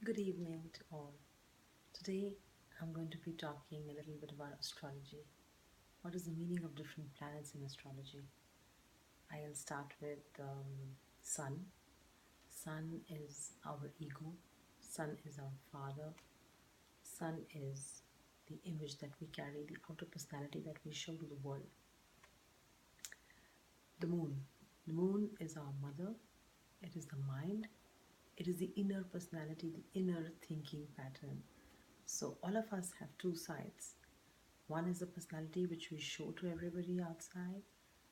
Good evening to all. Today I'm going to be talking a little bit about astrology. What is the meaning of different planets in astrology? I'll start with Sun. Sun is our ego, Sun is our father, Sun is the image that we carry, the outer personality that we show to the world. The moon. The moon is our mother, it is the mind, it is the inner personality, the inner thinking pattern. So, all of us have two sides. One is the personality which we show to everybody outside,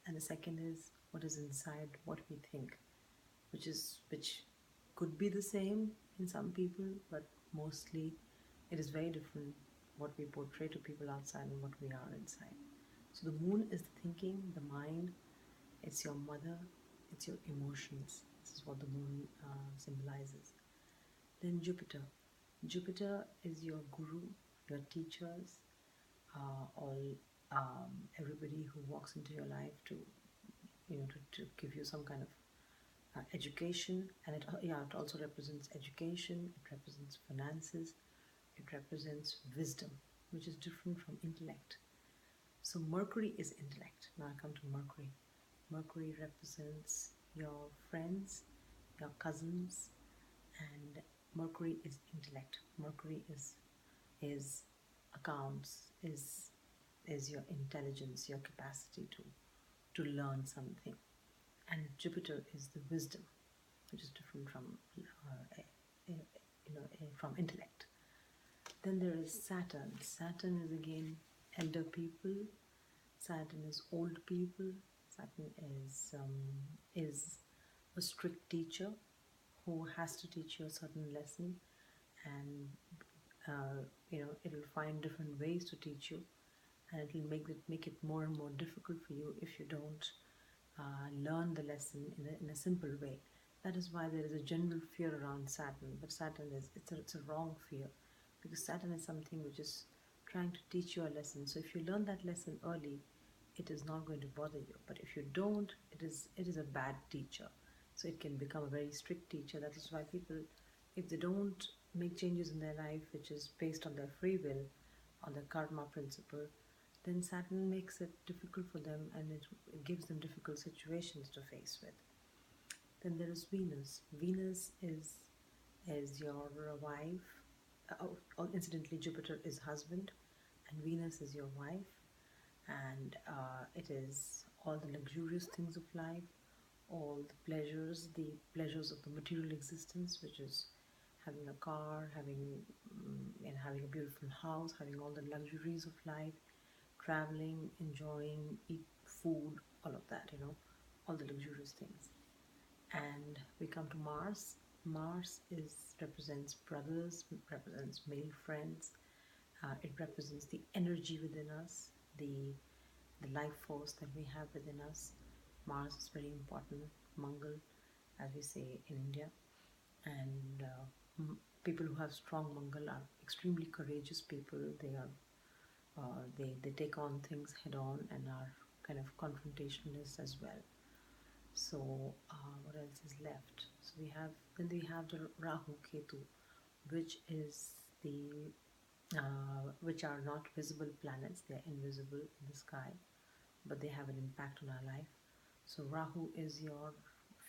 and the second is what is inside, what we think, which could be the same in some people, but mostly it is very different what we portray to people outside and what we are inside. So the moon is the thinking, the mind, it's your mother, it's your emotions. This is what the moon symbolizes. Then Jupiter. Jupiter is your guru, your teachers, all everybody who walks into your life to to give you some kind of education. And it also represents education, it represents finances, it represents wisdom, which is different from intellect. So Mercury is intellect. Now I come to Mercury. Mercury represents your friends, your cousins, and Mercury is intellect. Mercury is accounts, is your intelligence, your capacity to learn something. And Jupiter is the wisdom, which is different from from intellect. Then there is Saturn. Saturn is again elder people. Saturn is old people. Saturn is a strict teacher who has to teach you a certain lesson, and it will find different ways to teach you, and it will make it more and more difficult for you if you don't learn the lesson in a simple way. That is why there is a general fear around Saturn, but Saturn it's a wrong fear, because Saturn is something which is trying to teach you a lesson. So if you learn that lesson early, it is not going to bother you. But if you don't, it is a bad teacher. So it can become a very strict teacher. That is why people, if they don't make changes in their life, which is based on their free will, on the karma principle, then Saturn makes it difficult for them, and it gives them difficult situations to face with. Then there is Venus. Venus is your wife. Incidentally, Jupiter is husband, and Venus is your wife, and it is all the luxurious things of life, all the pleasures of the material existence, which is having a car, having a beautiful house, having all the luxuries of life, traveling, enjoying, eat food, all of that, all the luxurious things. And we come to Mars. Mars represents brothers, represents male friends. It represents the energy within us, the life force that we have within us. Mars is very important. Mangal, as we say in India, and people who have strong Mangal are extremely courageous people. They take on things head on and are kind of confrontationalists as well. So what else is left? So we have the Rahu Ketu, which is which are not visible planets. They are invisible in the sky, but they have an impact on our life. So Rahu is your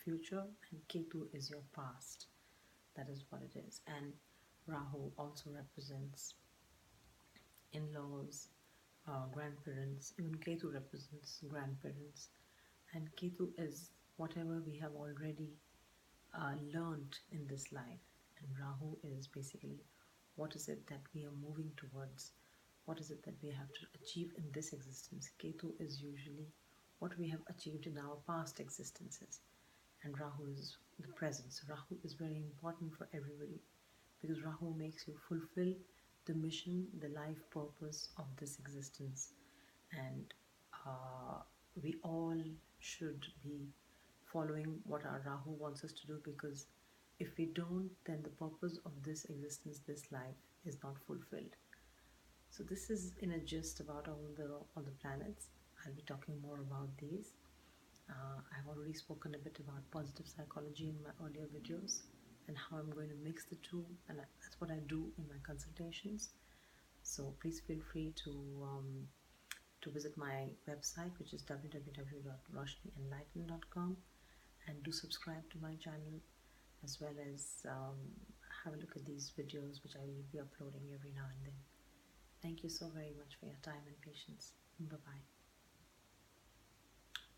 future and Ketu is your past. That is what it is. And Rahu also represents in-laws, grandparents. Even Ketu represents grandparents. And Ketu is whatever we have already learned in this life. And Rahu is basically what is it that we are moving towards, what is it that we have to achieve in this existence. Ketu is usually what we have achieved in our past existences, and Rahu is the present. So Rahu is very important for everybody, because Rahu makes you fulfill the mission, the life purpose of this existence. And we all should be following what our Rahu wants us to do, because if we don't, then the purpose of this existence, this life, is not fulfilled. So this is in a gist about all the planets. I'll be talking more about these. I've already spoken a bit about positive psychology in my earlier videos. and how I'm going to mix the two, and that's what I do in my consultations. So please feel free to visit my website, which is www.roshnienlighten.com, and do subscribe to my channel, as well as have a look at these videos which I will be uploading every now and then. Thank you so very much for your time and patience. Bye bye.